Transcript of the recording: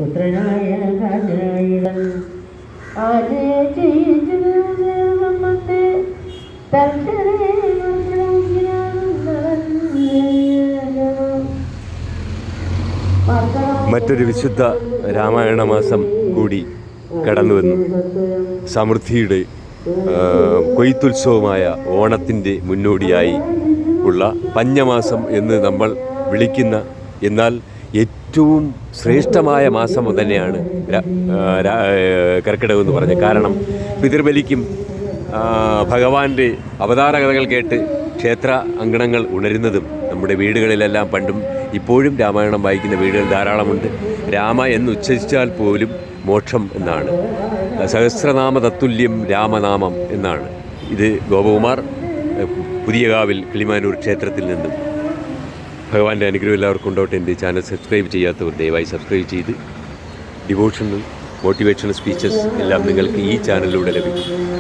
പുത്രനായ മറ്റൊരു വിശുദ്ധ രാമായണ മാസം കൂടി കടന്നു വന്നു. സമൃദ്ധിയുടെ കൊയ്ത്തുത്സവമായ ഓണത്തിൻ്റെ മുന്നോടിയായി ഉള്ള പഞ്ഞമാസം എന്ന് നമ്മൾ വിളിക്കുന്ന, എന്നാൽ ഏറ്റവും ശ്രേഷ്ഠമായ മാസം തന്നെയാണ് കർക്കിടകം എന്ന് പറഞ്ഞത്. കാരണം പിതൃബലിക്കും ഭഗവാന്റെ അവതാര കഥകൾ കേട്ട് ക്ഷേത്ര അങ്കണങ്ങൾ ഉണരുന്നതും നമ്മുടെ വീടുകളിലെല്ലാം പണ്ടും ഇപ്പോഴും രാമായണം വായിക്കുന്ന വീടുകൾ ധാരാളമുണ്ട്. രാമ എന്ന് ഉച്ചരിച്ചാൽ പോലും മോക്ഷം എന്നാണ്. സഹസ്രനാമ തത്തുല്യം രാമനാമം എന്നാണ്. ഇത് ഗോപകുമാർ, പുതിയകാവിൽ കിളിമാനൂർ ക്ഷേത്രത്തിൽ നിന്നും. ഭഗവാന്റെ അനുഗ്രഹം എല്ലാവർക്കും ഉണ്ടാവട്ടെ. എൻ്റെ ചാനൽ സബ്സ്ക്രൈബ് ചെയ്യാത്തവർ ദയവായി സബ്സ്ക്രൈബ് ചെയ്ത് ഡിവോഷണൽ മോട്ടിവേഷണൽ സ്പീച്ചസ് എല്ലാം നിങ്ങൾക്ക് ഈ ചാനലിലൂടെ ലഭിക്കും.